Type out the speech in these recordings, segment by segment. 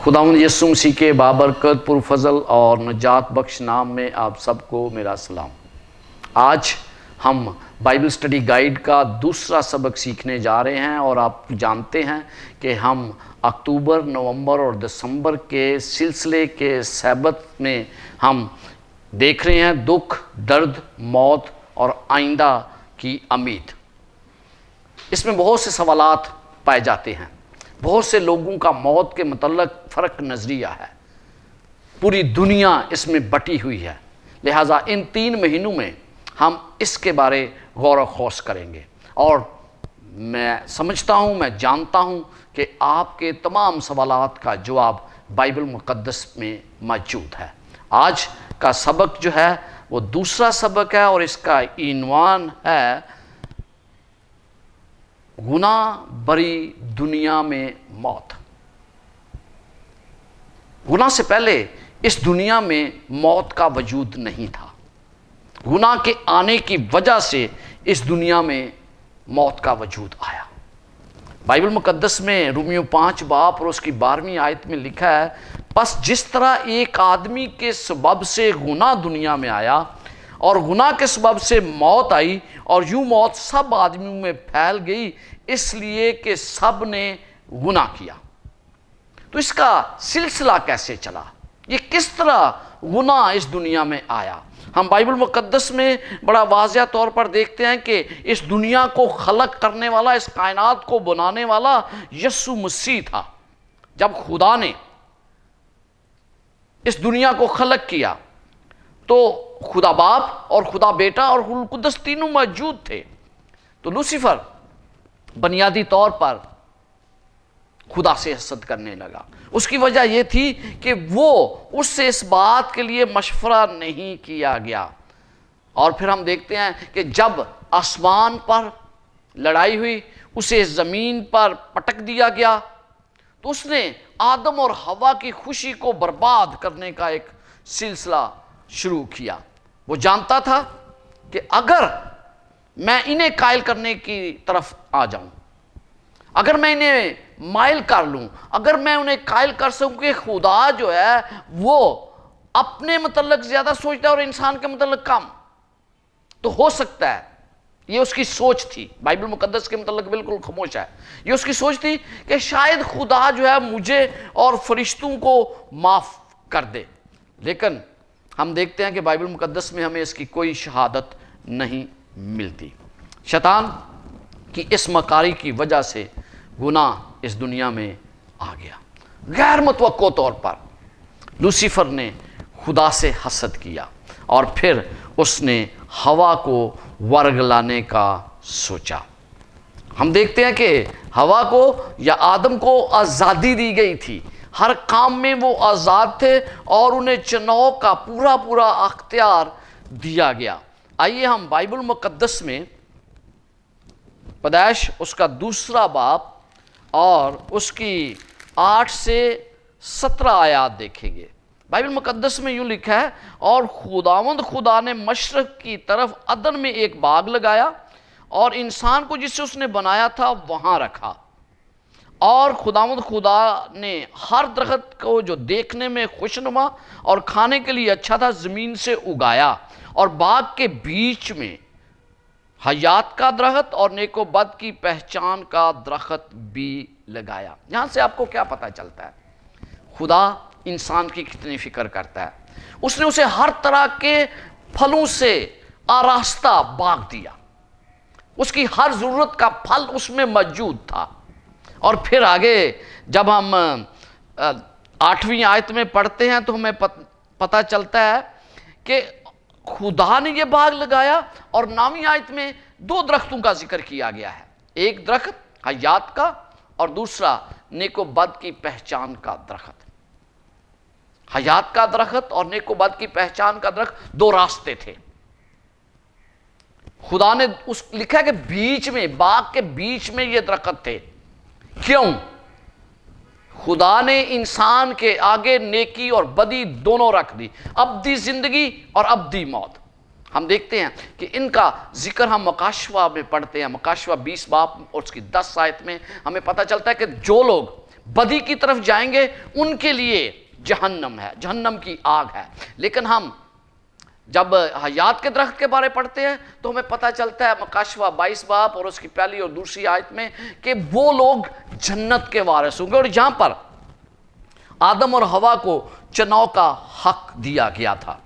خداوند یسوع مسیح کے بابرکت پرفضل اور نجات بخش نام میں آپ سب کو میرا سلام۔ آج ہم بائبل سٹڈی گائیڈ کا دوسرا سبق سیکھنے جا رہے ہیں، اور آپ جانتے ہیں کہ ہم اکتوبر، نومبر اور دسمبر کے سلسلے کے سبق میں ہم دیکھ رہے ہیں دکھ، درد، موت اور آئندہ کی امید۔ اس میں بہت سے سوالات پائے جاتے ہیں، بہت سے لوگوں کا موت کے متعلق فرق نظریہ ہے، پوری دنیا اس میں بٹی ہوئی ہے، لہٰذا ان 3 مہینوں میں ہم اس کے بارے غور و خوض کریں گے، اور میں سمجھتا ہوں، میں جانتا ہوں کہ آپ کے تمام سوالات کا جواب بائبل مقدس میں موجود ہے۔ آج کا سبق جو ہے وہ دوسرا سبق ہے، اور اس کا عنوان ہے گناہ بری دنیا میں موت۔ گناہ سے پہلے اس دنیا میں موت کا وجود نہیں تھا، گناہ کے آنے کی وجہ سے اس دنیا میں موت کا وجود آیا۔ بائبل مقدس میں رومیو 5 باب اور اس کی 12ویں آیت میں لکھا ہے، پس جس طرح ایک آدمی کے سبب سے گناہ دنیا میں آیا اور گناہ کے سبب سے موت آئی، اور یوں موت سب آدمیوں میں پھیل گئی اس لیے کہ سب نے گناہ کیا۔ تو اس کا سلسلہ کیسے چلا؟ یہ کس طرح گناہ اس دنیا میں آیا؟ ہم بائبل مقدس میں بڑا واضح طور پر دیکھتے ہیں کہ اس دنیا کو خلق کرنے والا، اس کائنات کو بنانے والا یسوع مسیح تھا۔ جب خدا نے اس دنیا کو خلق کیا تو خدا باپ اور خدا بیٹا اور روح القدس تینوں موجود تھے۔ تو لوسیفر بنیادی طور پر خدا سے حسد کرنے لگا۔ اس کی وجہ یہ تھی کہ وہ اس سے اس بات کے لیے مشورہ نہیں کیا گیا۔ اور پھر ہم دیکھتے ہیں کہ جب آسمان پر لڑائی ہوئی، اسے زمین پر پٹک دیا گیا، تو اس نے آدم اور حوا کی خوشی کو برباد کرنے کا ایک سلسلہ شروع کیا۔ وہ جانتا تھا کہ اگر میں انہیں قائل کرنے کی طرف آ جاؤں، اگر میں انہیں مائل کر لوں، اگر میں انہیں قائل کر سکوں کہ خدا جو ہے وہ اپنے متعلق زیادہ سوچتا ہے اور انسان کے متعلق کم، تو ہو سکتا ہے، یہ اس کی سوچ تھی، بائبل مقدس کے متعلق بالکل خاموش ہے، یہ اس کی سوچ تھی کہ شاید خدا جو ہے مجھے اور فرشتوں کو معاف کر دے۔ لیکن ہم دیکھتے ہیں کہ بائبل مقدس میں ہمیں اس کی کوئی شہادت نہیں ملتی۔ شیطان کی اس مکاری کی وجہ سے گناہ اس دنیا میں آ گیا۔ غیر متوقع طور پر لوسیفر نے خدا سے حسد کیا، اور پھر اس نے حوا کو ورگلانے کا سوچا۔ ہم دیکھتے ہیں کہ حوا کو یا آدم کو آزادی دی گئی تھی، ہر کام میں وہ آزاد تھے، اور انہیں چناؤ کا پورا اختیار دیا گیا۔ آئیے ہم بائبل مقدس میں پیدائش اس کا 2 باب اور اس کی 8 سے 17 آیات دیکھیں گے۔ بائبل مقدس میں یوں لکھا ہے، اور خداوند خدا نے مشرق کی طرف عدن میں ایک باغ لگایا، اور انسان کو جسے اس نے بنایا تھا وہاں رکھا، اور خداوند خدا نے ہر درخت کو جو دیکھنے میں خوشنما اور کھانے کے لیے اچھا تھا زمین سے اگایا، اور باغ کے بیچ میں حیات کا درخت اور نیک و بد کی پہچان کا درخت بھی لگایا۔ یہاں سے آپ کو کیا پتہ چلتا ہے؟ خدا انسان کی کتنی فکر کرتا ہے۔ اس نے اسے ہر طرح کے پھلوں سے آراستہ باغ دیا، اس کی ہر ضرورت کا پھل اس میں موجود تھا۔ اور پھر آگے جب ہم 8ویں آیت میں پڑھتے ہیں تو ہمیں پتہ چلتا ہے کہ خدا نے یہ باغ لگایا، اور 9ویں آیت میں 2 درختوں کا ذکر کیا گیا ہے، ایک درخت حیات کا اور دوسرا نیک و بد کی پہچان کا درخت۔ حیات کا درخت اور نیک و بد کی پہچان کا درخت 2 راستے تھے۔ خدا نے لکھا ہے کہ بیچ میں، باغ کے بیچ میں یہ درخت تھے۔ کیوں؟ خدا نے انسان کے آگے نیکی اور بدی دونوں رکھ دی، ابدی زندگی اور ابدی موت۔ ہم دیکھتے ہیں کہ ان کا ذکر ہم مکاشفہ میں پڑھتے ہیں، مکاشفہ 20 باب اور اس کی 10 آیت میں ہمیں پتہ چلتا ہے کہ جو لوگ بدی کی طرف جائیں گے ان کے لیے جہنم ہے، جہنم کی آگ ہے۔ لیکن ہم جب حیات کے درخت کے بارے پڑھتے ہیں تو ہمیں پتہ چلتا ہے مکاشفہ 22 باب اور اس کی پہلی اور دوسری آیت میں کہ وہ لوگ جنت کے وارث ہوں گے، اور جہاں پر آدم اور حوا کو چناؤ کا حق دیا گیا تھا،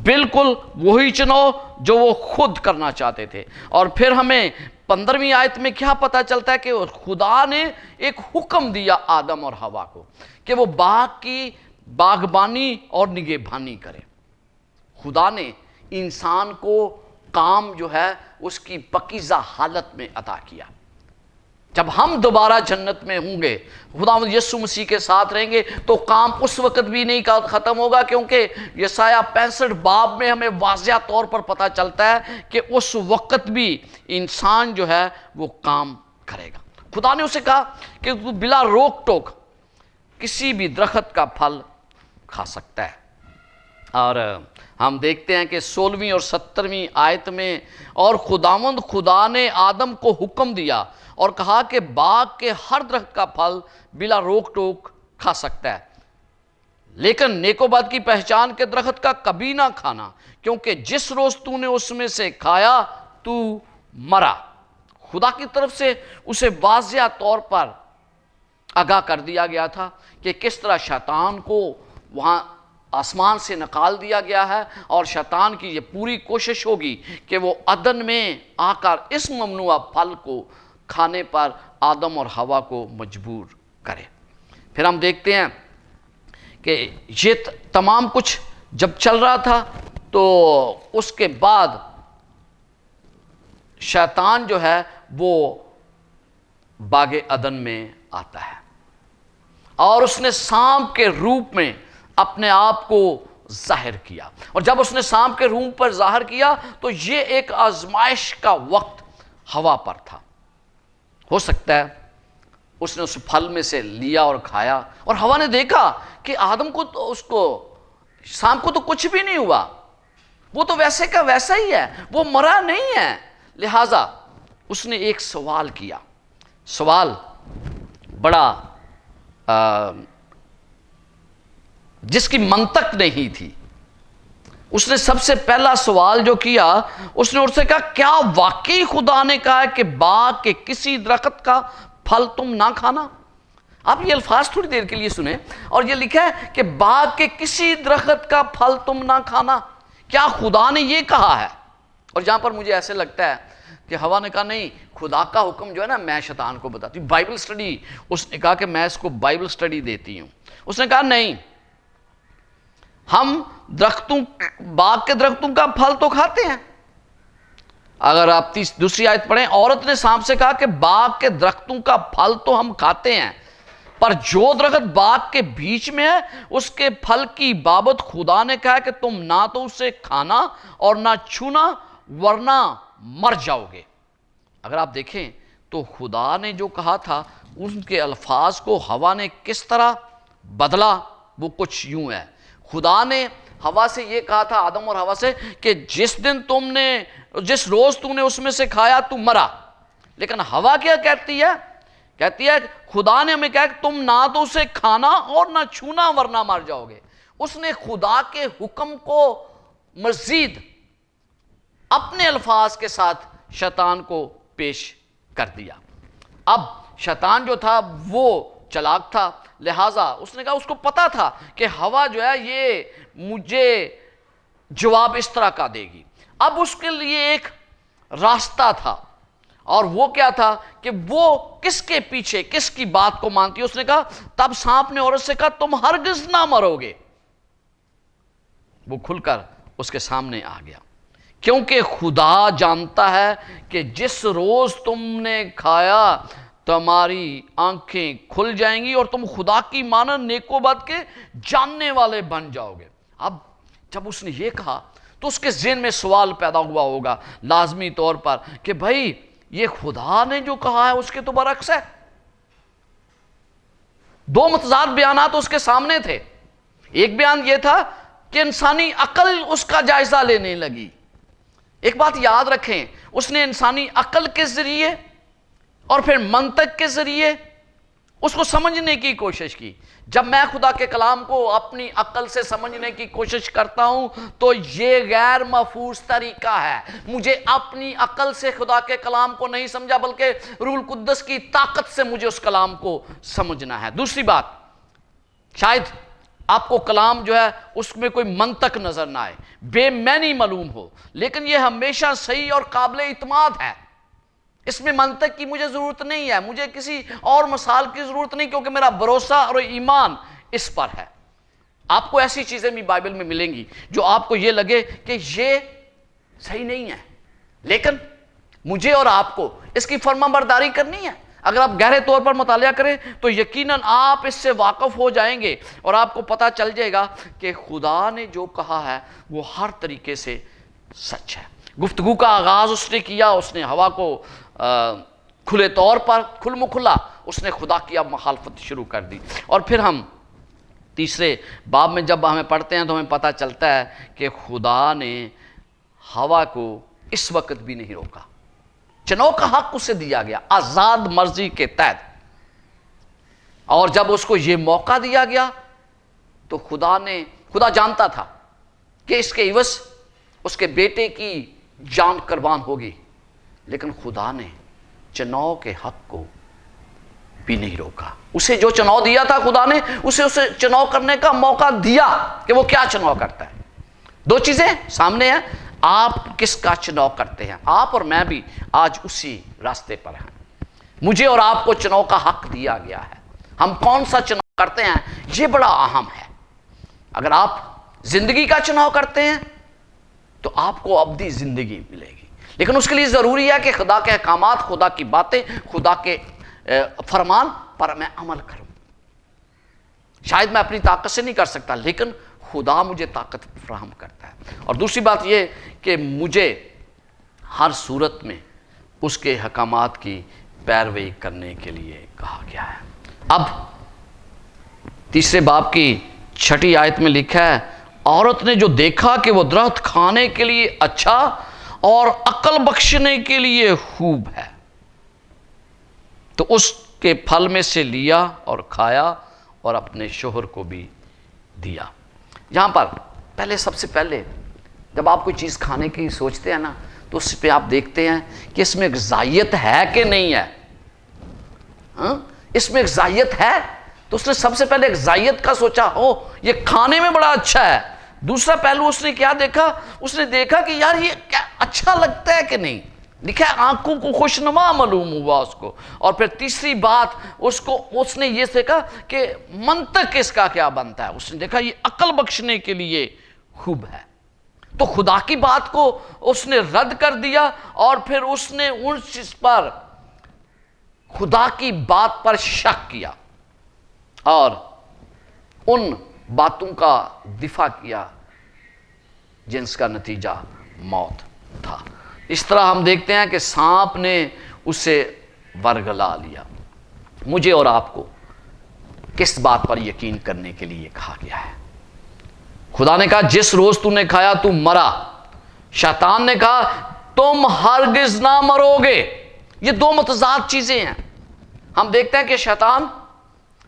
بالکل وہی چناؤ جو وہ خود کرنا چاہتے تھے۔ اور پھر ہمیں 15ویں آیت میں کیا پتہ چلتا ہے کہ خدا نے ایک حکم دیا آدم اور حوا کو کہ وہ باغ کی باغبانی اور نگہبانی کرے۔ خدا نے انسان کو کام جو ہے اس کی پاکیزہ حالت میں عطا کیا۔ جب ہم دوبارہ جنت میں ہوں گے، خداوند یسوع مسیح کے ساتھ رہیں گے، تو کام اس وقت بھی نہیں ختم ہوگا، کیونکہ یسایہ 65 باب میں ہمیں واضح طور پر پتہ چلتا ہے کہ اس وقت بھی انسان جو ہے وہ کام کرے گا۔ خدا نے اسے کہا کہ تو بلا روک ٹوک کسی بھی درخت کا پھل کھا سکتا ہے۔ اور ہم دیکھتے ہیں کہ 16ویں اور 17ویں آیت میں، اور خداوند خدا نے آدم کو حکم دیا اور کہا کہ باغ کے ہر درخت کا پھل بلا روک ٹوک کھا سکتا ہے، لیکن نیک و بد کی پہچان کے درخت کا کبھی نہ کھانا، کیونکہ جس روز تو نے اس میں سے کھایا تو مرا۔ خدا کی طرف سے اسے واضح طور پر آگاہ کر دیا گیا تھا کہ کس طرح شیطان کو وہاں آسمان سے نکال دیا گیا ہے، اور شیطان کی یہ پوری کوشش ہوگی کہ وہ عدن میں آ کر اس ممنوعہ پھل کو کھانے پر آدم اور حوا کو مجبور کرے۔ پھر ہم دیکھتے ہیں کہ یہ تمام کچھ جب چل رہا تھا تو اس کے بعد شیطان جو ہے وہ باغ عدن میں آتا ہے، اور اس نے سانپ کے روپ میں اپنے آپ کو ظاہر کیا، اور جب اس نے سانپ کے روپ پر ظاہر کیا تو یہ ایک آزمائش کا وقت حوا پر تھا۔ ہو سکتا ہے اس نے اس پھل میں سے لیا اور کھایا، اور حوا نے دیکھا کہ آدم کو تو سانپ کو تو کچھ بھی نہیں ہوا، وہ تو ویسے کا ویسا ہی ہے، وہ مرا نہیں ہے۔ لہٰذا اس نے ایک سوال کیا، سوال بڑا جس کی منطق نہیں تھی۔ اس نے سب سے پہلا سوال جو کیا، اس نے اس سے کہا کیا واقعی خدا نے کہا ہے کہ باغ کے کسی درخت کا پھل تم نہ کھانا؟ آپ یہ الفاظ تھوڑی دیر کے لیے سنیں، اور یہ لکھا ہے کہ باغ کے کسی درخت کا پھل تم نہ کھانا۔ کیا خدا نے یہ کہا ہے؟ اور جہاں پر مجھے ایسے لگتا ہے کہ حوا نے کہا نہیں، خدا کا حکم جو ہے نا میں شیطان کو بتاتی ہوں، بائبل سٹڈی، اس نے کہا کہ میں اس کو بائبل سٹڈی دیتی ہوں۔ اس نے کہا نہیں، ہم باغ کے درختوں کا پھل تو کھاتے ہیں۔ اگر آپ دوسری آیت پڑھیں، عورت نے سانپ سے کہا کہ باغ کے درختوں کا پھل تو ہم کھاتے ہیں، پر جو درخت باغ کے بیچ میں ہے اس کے پھل کی بابت خدا نے کہا کہ تم نہ تو اسے کھانا اور نہ چھونا ورنہ مر جاؤ گے۔ اگر آپ دیکھیں تو خدا نے جو کہا تھا ان کے الفاظ کو حوا نے کس طرح بدلا، وہ کچھ یوں ہے۔ خدا نے حوا سے یہ کہا تھا، آدم اور حوا سے، کہ جس روز تم نے اس میں سے کھایا تو مرا، لیکن حوا کیا کہتی ہے خدا نے ہمیں کہا کہ تم نہ تو اسے کھانا اور نہ چھونا ورنہ مر جاؤ گے۔ اس نے خدا کے حکم کو مزید اپنے الفاظ کے ساتھ شیطان کو پیش کر دیا۔ اب شیطان جو تھا وہ چلاک تھا، لہٰذا اس نے کہا، اس کو پتا تھا کہ حوا جو ہے یہ مجھے جواب اس طرح کا دے گی۔ اب اس کے لیے ایک راستہ تھا، اور وہ کیا تھا کہ وہ کس کے پیچھے کس کی بات کو مانتی ہے۔ اس نے کہا، تب سانپ نے عورت سے کہا تم ہرگز نہ مرو گے۔ وہ کھل کر اس کے سامنے آ گیا، کیونکہ خدا جانتا ہے کہ جس روز تم نے کھایا تمہاری آنکھیں کھل جائیں گی اور تم خدا کی مانند نیک و بد کے جاننے والے بن جاؤ گے۔ اب جب اس نے یہ کہا تو اس کے ذہن میں سوال پیدا ہوا ہوگا لازمی طور پر کہ بھائی یہ خدا نے جو کہا ہے اس کے تو برعکس ہے۔ دو متضاد بیانات اس کے سامنے تھے۔ ایک بیان یہ تھا کہ انسانی عقل اس کا جائزہ لینے لگی۔ ایک بات یاد رکھیں، اس نے انسانی عقل کے ذریعے اور پھر منطق کے ذریعے اس کو سمجھنے کی کوشش کی. جب میں خدا کے کلام کو اپنی عقل سے سمجھنے کی کوشش کرتا ہوں تو یہ غیر محفوظ طریقہ ہے. مجھے اپنی عقل سے خدا کے کلام کو نہیں سمجھا بلکہ روح القدس کی طاقت سے مجھے اس کلام کو سمجھنا ہے. دوسری بات، شاید آپ کو کلام جو ہے اس میں کوئی منطق نظر نہ آئے، بے معنی معلوم ہو، لیکن یہ ہمیشہ صحیح اور قابل اعتماد ہے. اس میں منطق کی مجھے ضرورت نہیں ہے، مجھے کسی اور مثال کی ضرورت نہیں، کیونکہ میرا بھروسہ اور ایمان اس پر ہے. آپ کو ایسی چیزیں بھی بائبل میں ملیں گی جو آپ کو یہ لگے کہ یہ صحیح نہیں ہے، لیکن مجھے اور آپ کو اس کی فرما برداری کرنی ہے. اگر آپ گہرے طور پر مطالعہ کریں تو یقیناً آپ اس سے واقف ہو جائیں گے اور آپ کو پتہ چل جائے گا کہ خدا نے جو کہا ہے وہ ہر طریقے سے سچ ہے. گفتگو کا آغاز اس نے کیا، اس نے ہوا کو کھلے طور پر کھل مکھلا اس نے خدا کی اب مخالفت شروع کر دی. اور پھر ہم تیسرے باب میں جب ہمیں پڑھتے ہیں تو ہمیں پتہ چلتا ہے کہ خدا نے ہوا کو اس وقت بھی نہیں روکا. چناؤ کا حق اسے دیا گیا آزاد مرضی کے تحت، اور جب اس کو یہ موقع دیا گیا تو خدا جانتا تھا کہ اس کے عوض اس کے بیٹے کی جان قربان ہوگی، لیکن خدا نے چناؤ کے حق کو بھی نہیں روکا. اسے جو چناؤ دیا تھا خدا نے اسے چناؤ کرنے کا موقع دیا کہ وہ کیا چناؤ کرتا ہے. دو چیزیں سامنے ہیں، آپ کس کا چناؤ کرتے ہیں. آپ اور میں بھی آج اسی راستے پر ہیں. مجھے اور آپ کو چناؤ کا حق دیا گیا ہے. ہم کون سا چناؤ کرتے ہیں یہ بڑا اہم ہے. اگر آپ زندگی کا چناؤ کرتے ہیں تو آپ کو ابدی زندگی ملے گی، لیکن اس کے لیے ضروری ہے کہ خدا کے احکامات، خدا کی باتیں، خدا کے فرمان پر میں عمل کروں. شاید میں اپنی طاقت سے نہیں کر سکتا، لیکن خدا مجھے طاقت فراہم کرتا ہے. اور دوسری بات یہ کہ مجھے ہر صورت میں اس کے احکامات کی پیروی کرنے کے لیے کہا گیا ہے. اب تیسرے باب کی 6 آیت میں لکھا ہے، عورت نے جو دیکھا کہ وہ درخت کھانے کے لیے اچھا اور عقل بخشنے کے لیے خوب ہے، تو اس کے پھل میں سے لیا اور کھایا اور اپنے شوہر کو بھی دیا. یہاں پر سب سے پہلے جب آپ کوئی چیز کھانے کی سوچتے ہیں نا تو اس پہ آپ دیکھتے ہیں کہ اس میں غذائیت ہے کہ نہیں ہے. اس میں غذائیت ہے تو اس نے سب سے پہلے غذائیت کا سوچا، یہ کھانے میں بڑا اچھا ہے. دوسرا پہلو اس نے کیا دیکھا؟ اس نے دیکھا کہ یار یہ کیا اچھا لگتا ہے کہ نہیں. لکھا ہے آنکھوں کو خوشنما معلوم ہوا اس کو. اور پھر تیسری بات اس نے یہ دیکھا کہ منطق اس کا کیا بنتا ہے. اس نے دیکھا یہ عقل بخشنے کے لیے خوب ہے. تو خدا کی بات کو اس نے رد کر دیا اور پھر اس نے ان چیز پر خدا کی بات پر شک کیا اور ان باتوں کا دفاع کیا جنس کا نتیجہ موت تھا. اس طرح ہم دیکھتے ہیں کہ سانپ نے اسے ورگلا لیا. مجھے اور آپ کو کس بات پر یقین کرنے کے لیے کہا گیا ہے؟ خدا نے کہا جس روز تو نے کھایا تو مرا. شیطان نے کہا تم ہرگز نہ مرو گے. یہ دو متضاد چیزیں ہیں. ہم دیکھتے ہیں کہ شیطان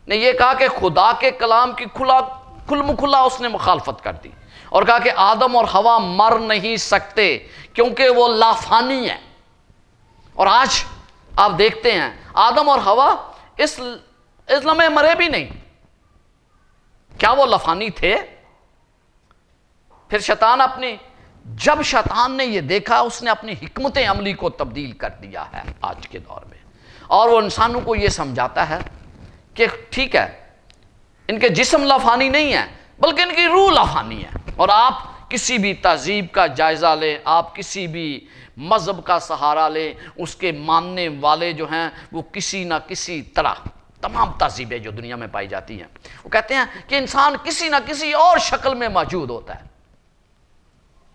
نے یہ کہا کہ خدا کے کلام کی کھل مکھلا اس نے مخالفت کر دی اور کہا کہ آدم اور حوا مر نہیں سکتے کیونکہ وہ لافانی ہے. اور آج آپ دیکھتے ہیں آدم اور حوا اس لمحے مرے بھی نہیں. کیا وہ لافانی تھے؟ پھر جب شیطان نے یہ دیکھا اس نے اپنی حکمت عملی کو تبدیل کر دیا ہے آج کے دور میں، اور وہ انسانوں کو یہ سمجھاتا ہے کہ ٹھیک ہے ان کے جسم لافانی نہیں ہے بلکہ ان کی روح لافانی ہے. اور آپ کسی بھی تہذیب کا جائزہ لیں، آپ کسی بھی مذہب کا سہارا لیں، اس کے ماننے والے جو ہیں وہ کسی نہ کسی طرح، تمام تہذیبیں جو دنیا میں پائی جاتی ہیں وہ کہتے ہیں کہ انسان کسی نہ کسی اور شکل میں موجود ہوتا ہے.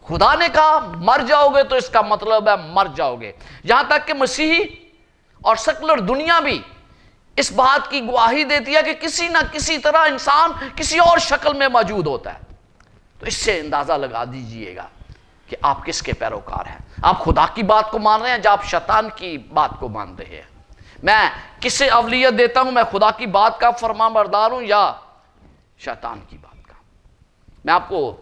خدا نے کہا مر جاؤ گے تو اس کا مطلب ہے مر جاؤ گے. یہاں تک کہ مسیحی اور سیکولر دنیا بھی اس بات کی گواہی دیتی ہے کہ کسی نہ کسی طرح انسان کسی اور شکل میں موجود ہوتا ہے. تو اس سے اندازہ لگا دیجئے گا کہ آپ کس کے پیروکار ہیں. آپ خدا کی بات کو مان رہے ہیں یا آپ شیطان کی بات کو مان رہے ہیں. میں کسے اولویت دیتا ہوں؟ میں خدا کی بات کا فرمان بردار ہوں یا شیطان کی بات کا؟ میں آپ کو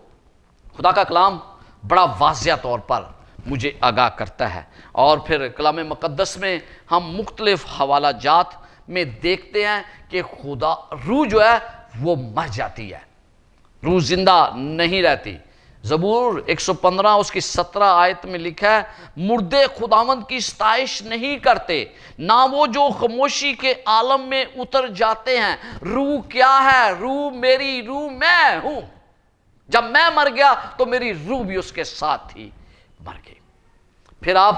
خدا کا کلام بڑا واضح طور پر مجھے آگاہ کرتا ہے، اور پھر کلام مقدس میں ہم مختلف حوالہ جات میں دیکھتے ہیں کہ خدا روح جو ہے وہ مر جاتی ہے، روح زندہ نہیں رہتی۔ زبور 115 اس کی 17 آیت میں لکھا ہے، مردے خداوند کی ستائش نہیں کرتے، نہ وہ جو خاموشی کے عالم میں اتر جاتے ہیں۔ روح کیا ہے؟ روح میری روح میں ہوں۔ جب میں مر گیا تو میری روح بھی اس کے ساتھ ہی مر گئی۔ پھر آپ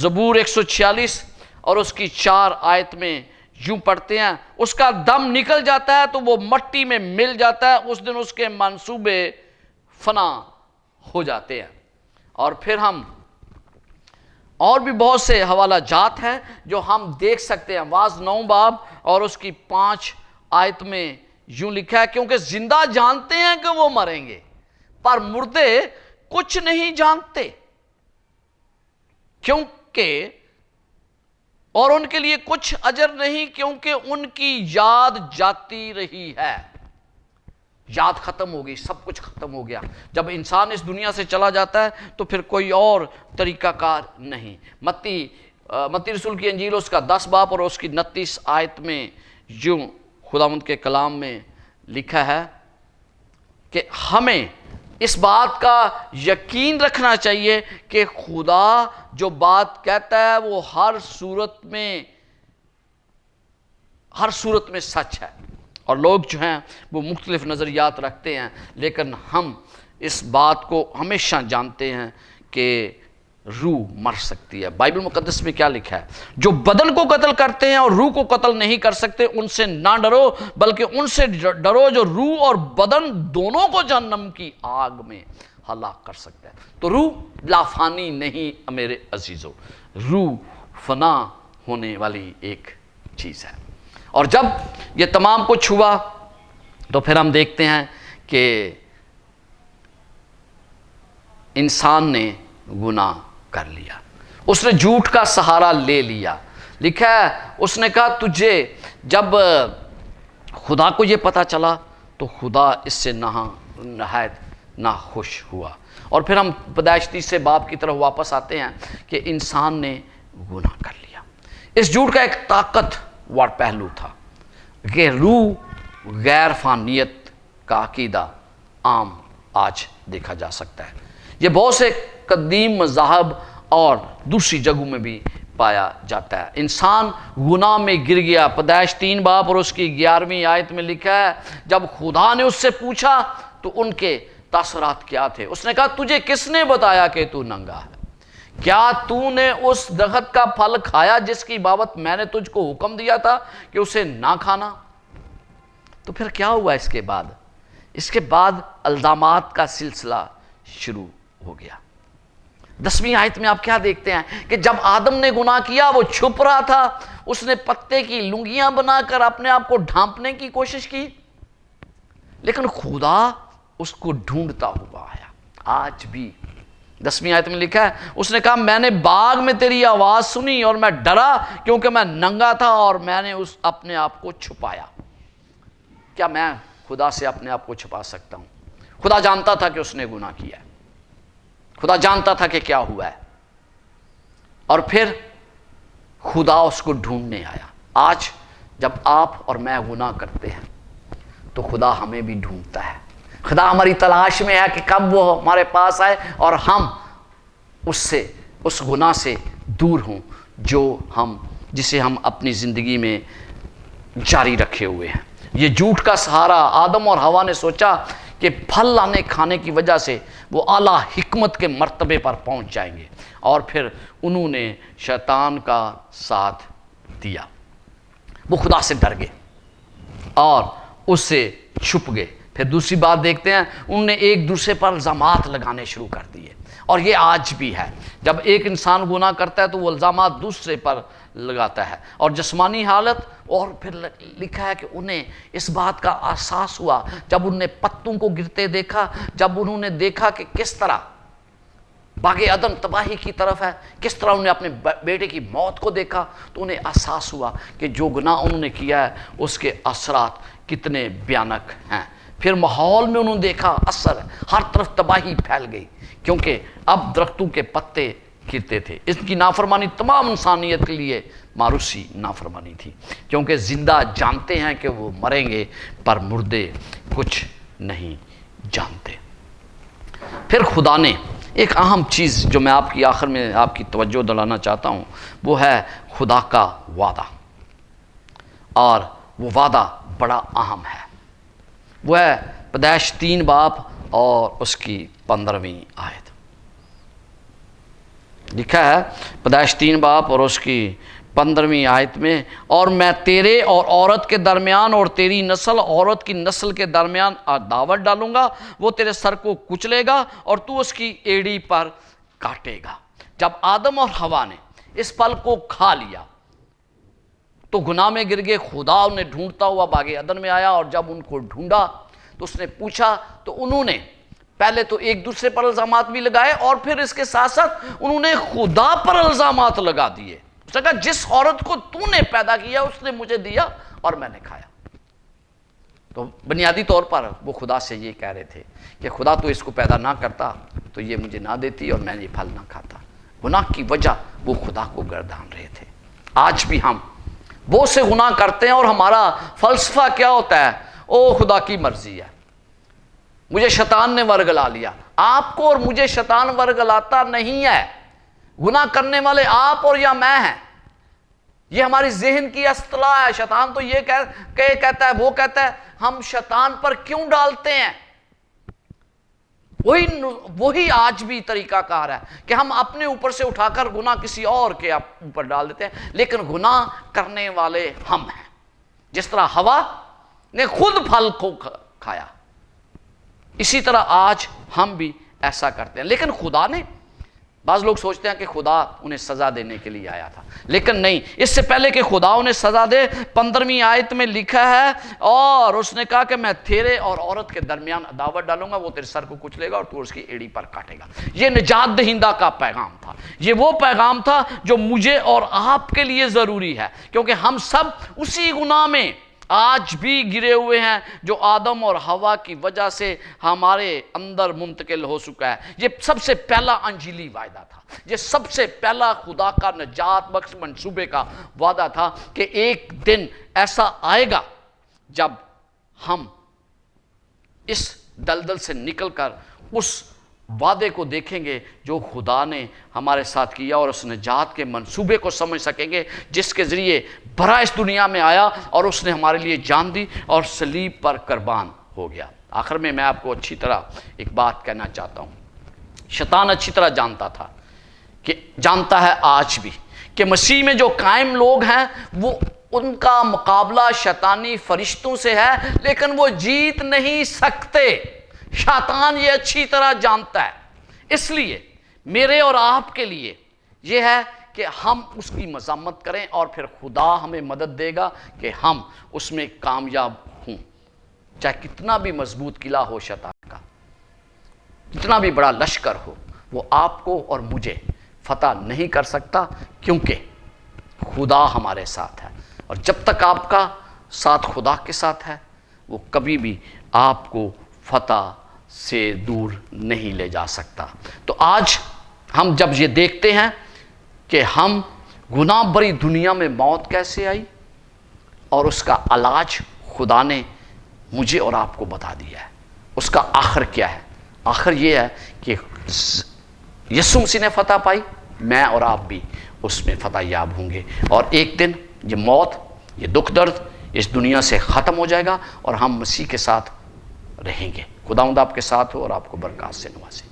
زبور 146 اور اس کی 4 آیت میں یوں پڑھتے ہیں، اس کا دم نکل جاتا ہے تو وہ مٹی میں مل جاتا ہے، اس دن اس کے منصوبے فنا ہو جاتے ہیں۔ اور پھر ہم اور بھی بہت سے حوالہ جات ہیں جو ہم دیکھ سکتے ہیں۔ واعظ 9 باب اور اس کی 5 آیت میں یوں لکھا ہے، کیونکہ زندہ جانتے ہیں کہ وہ مریں گے، پر مردے کچھ نہیں جانتے، کیونکہ اور ان کے لیے کچھ اجر نہیں، کیونکہ ان کی یاد جاتی رہی ہے۔ یاد ختم ہو گئی، سب کچھ ختم ہو گیا۔ جب انسان اس دنیا سے چلا جاتا ہے تو پھر کوئی اور طریقہ کار نہیں۔ متی رسول کی انجیل اس کا 10 باب اور اس کی 29 آیت میں یوں خداوند کے کلام میں لکھا ہے کہ ہمیں اس بات کا یقین رکھنا چاہیے کہ خدا جو بات کہتا ہے وہ ہر صورت میں سچ ہے۔ اور لوگ جو ہیں وہ مختلف نظریات رکھتے ہیں، لیکن ہم اس بات کو ہمیشہ جانتے ہیں کہ روح مر سکتی ہے۔ بائبل مقدس میں کیا لکھا ہے؟ جو بدن کو قتل کرتے ہیں اور روح کو قتل نہیں کر سکتے، ان سے نہ ڈرو، بلکہ ان سے ڈرو جو روح اور بدن دونوں کو جہنم کی آگ میں ہلاک کر سکتا ہے۔ تو روح لافانی نہیں میرے عزیزو، روح فنا ہونے والی ایک چیز ہے۔ اور جب یہ تمام کچھ ہوا تو پھر ہم دیکھتے ہیں کہ انسان نے گناہ کر لیا، اس نے جھوٹ کا سہارا لے لیا۔ لکھا ہے اس نے کہا تجھے، جب خدا کو یہ پتا چلا تو خدا اس سے نہایت ناخوش ہوا۔ اور پھر ہم پیدائش 30 باب کی طرف واپس آتے ہیں کہ انسان نے گناہ کر لیا۔ اس جھوٹ کا ایک طاقتور پہلو تھا کہ روح غیر فانیت کا عقیدہ عام آج دیکھا جا سکتا ہے۔ یہ بہت سے قدیم مذاہب اور دوسری جگہوں میں بھی پایا جاتا ہے۔ انسان گناہ میں گر گیا۔ پیدائش 3 باب اور اس کی 11ویں آیت میں لکھا ہے، جب خدا نے اس سے پوچھا تو ان کے تاثرات کیا تھے؟ اس نے کہا تجھے کس نے بتایا کہ تو ننگا ہے؟ کیا تو نے اس درخت کا پھل کھایا جس کی بابت میں نے تجھ کو حکم دیا تھا کہ اسے نہ کھانا؟ تو پھر کیا ہوا اس کے بعد؟ اس کے بعد الزامات کا سلسلہ شروع ہو گیا۔ 10ویں آیت میں آپ کیا دیکھتے ہیں کہ جب آدم نے گناہ کیا وہ چھپ رہا تھا، اس نے پتے کی لنگیاں بنا کر اپنے آپ کو ڈھانپنے کی کوشش کی، لیکن خدا اس کو ڈھونڈتا ہوا آیا۔ آج بھی 10ویں آیت میں لکھا ہے، اس نے کہا میں نے باغ میں تیری آواز سنی اور میں ڈرا کیونکہ میں ننگا تھا اور میں نے اپنے آپ کو چھپایا۔ کیا میں خدا سے اپنے آپ کو چھپا سکتا ہوں؟ خدا جانتا تھا کہ اس نے گناہ کیا ہے، خدا جانتا تھا کہ کیا ہوا ہے، اور پھر خدا اس کو ڈھونڈنے آیا۔ آج جب آپ اور میں گناہ کرتے ہیں تو خدا ہمیں بھی ڈھونڈتا ہے۔ خدا ہماری تلاش میں ہے کہ کب وہ ہمارے پاس آئے اور ہم اس گناہ سے دور ہوں جسے ہم اپنی زندگی میں جاری رکھے ہوئے ہیں۔ یہ جھوٹ کا سہارا، آدم اور حوا نے سوچا کہ پھل لانے کھانے کی وجہ سے وہ اعلیٰ حکمت کے مرتبے پر پہنچ جائیں گے، اور پھر انہوں نے شیطان کا ساتھ دیا۔ وہ خدا سے ڈر گئے اور اس سے چھپ گئے۔ پھر دوسری بات دیکھتے ہیں، انہوں نے ایک دوسرے پر الزامات لگانے شروع کر دیے، اور یہ آج بھی ہے۔ جب ایک انسان گناہ کرتا ہے تو وہ الزامات دوسرے پر لگاتا ہے، اور جسمانی حالت۔ اور پھر لکھا ہے کہ انہیں اس بات کا احساس ہوا جب انہوں نے پتوں کو گرتے دیکھا، جب انہوں نے دیکھا کہ کس طرح باغ عدن تباہی کی طرف ہے. کس طرح انہوں نے اپنے بیٹے کی موت کو دیکھا تو انہیں احساس ہوا کہ جو گناہ انہوں نے کیا ہے اس کے اثرات کتنے بھیانک ہیں. پھر ماحول میں انہوں نے دیکھا اثر ہے، ہر طرف تباہی پھیل گئی، کیونکہ اب درختوں کے پتے گرتے تھے. اس کی نافرمانی تمام انسانیت کے لیے ماروسی نافرمانی تھی، کیونکہ زندہ جانتے ہیں کہ وہ مریں گے پر مردے کچھ نہیں جانتے. پھر خدا نے ایک اہم چیز جو میں آپ کی آخر میں آپ کی توجہ دلانا چاہتا ہوں، وہ ہے خدا کا وعدہ، اور وہ وعدہ بڑا اہم ہے. وہ ہے پیدائش 3 باب اور اس کی 15ویں آیت. لکھا ہے پیدائش 3 باب اور اس کی 15ویں آیت میں، اور میں تیرے اور عورت کے درمیان اور تیری نسل عورت کی نسل کے درمیان عداوت ڈالوں گا، وہ تیرے سر کو کچلے گا اور تو اس کی ایڑی پر کاٹے گا. جب آدم اور حوا نے اس پھل کو کھا لیا تو گناہ میں گر گئے. خدا انہیں ڈھونڈتا ہوا باغ عدن میں آیا، اور جب ان کو ڈھونڈا تو اس نے پوچھا، تو انہوں نے پہلے تو ایک دوسرے پر الزامات بھی لگائے اور پھر اس کے ساتھ ساتھ انہوں نے خدا پر الزامات لگا دیے. اس نے کہا جس عورت کو تو نے پیدا کیا اس نے مجھے دیا اور میں نے کھایا. تو بنیادی طور پر وہ خدا سے یہ کہہ رہے تھے کہ خدا تو اس کو پیدا نہ کرتا تو یہ مجھے نہ دیتی اور میں یہ پھل نہ کھاتا. گناہ کی وجہ وہ خدا کو گردان رہے تھے. آج بھی ہم بہت سے گناہ کرتے ہیں اور ہمارا فلسفہ کیا ہوتا ہے؟ او خدا کی مرضی ہے، مجھے شیطان نے ورگلا لیا. آپ کو اور مجھے شیطان ورگلاتا نہیں ہے. گناہ کرنے والے آپ اور یا میں ہیں. یہ ہماری ذہن کی اصطلاح ہے. شیطان تو یہ کہتا ہے، وہ کہتا ہے. ہم شیطان پر کیوں ڈالتے ہیں؟ وہی آج بھی طریقہ کار ہے کہ ہم اپنے اوپر سے اٹھا کر گناہ کسی اور کے اوپر ڈال دیتے ہیں، لیکن گناہ کرنے والے ہم ہیں. جس طرح حوا نے خود پھل کو کھایا، اسی طرح آج ہم بھی ایسا کرتے ہیں. لیکن خدا نے، بعض لوگ سوچتے ہیں کہ خدا انہیں سزا دینے کے لیے آیا تھا، لیکن نہیں. اس سے پہلے کہ خدا انہیں سزا دے، 15ویں آیت میں لکھا ہے، اور اس نے کہا کہ میں تیرے اور عورت کے درمیان عداوت ڈالوں گا، وہ تیرے سر کو کچلے گا اور تو اس کی ایڑی پر کاٹے گا. یہ نجات دہندہ کا پیغام تھا. یہ وہ پیغام تھا جو مجھے اور آپ کے لیے ضروری ہے، کیونکہ ہم سب اسی گناہ میں آج بھی گرے ہوئے ہیں جو آدم اور حوا کی وجہ سے ہمارے اندر منتقل ہو چکا ہے. یہ سب سے پہلا انجیلی وعدہ تھا. یہ سب سے پہلا خدا کا نجات بخش منصوبے کا وعدہ تھا کہ ایک دن ایسا آئے گا جب ہم اس دلدل سے نکل کر اس وعدے کو دیکھیں گے جو خدا نے ہمارے ساتھ کیا، اور اس نجات کے منصوبے کو سمجھ سکیں گے جس کے ذریعے برا اس دنیا میں آیا اور اس نے ہمارے لیے جان دی اور صلیب پر قربان ہو گیا. آخر میں آپ کو اچھی طرح ایک بات کہنا چاہتا ہوں. شیطان اچھی طرح جانتا ہے آج بھی کہ مسیح میں جو قائم لوگ ہیں وہ ان کا مقابلہ شیطانی فرشتوں سے ہے، لیکن وہ جیت نہیں سکتے. شیطان یہ اچھی طرح جانتا ہے. اس لیے میرے اور آپ کے لیے یہ ہے کہ ہم اس کی مذمت کریں، اور پھر خدا ہمیں مدد دے گا کہ ہم اس میں کامیاب ہوں. چاہے کتنا بھی مضبوط قلعہ ہو شیطان کا، کتنا بھی بڑا لشکر ہو، وہ آپ کو اور مجھے فتح نہیں کر سکتا، کیونکہ خدا ہمارے ساتھ ہے. اور جب تک آپ کا ساتھ خدا کے ساتھ ہے، وہ کبھی بھی آپ کو فتح سے دور نہیں لے جا سکتا. تو آج ہم جب یہ دیکھتے ہیں کہ ہم گناہ بری دنیا میں موت کیسے آئی اور اس کا علاج خدا نے مجھے اور آپ کو بتا دیا ہے، اس کا آخر کیا ہے؟ آخر یہ ہے کہ یسوع مسیح نے فتح پائی، میں اور آپ بھی اس میں فتح یاب ہوں گے، اور ایک دن یہ موت، یہ دکھ درد اس دنیا سے ختم ہو جائے گا اور ہم مسیح کے ساتھ رہیں گے. خداوند آپ کے ساتھ ہو اور آپ کو برکات سے نوازے.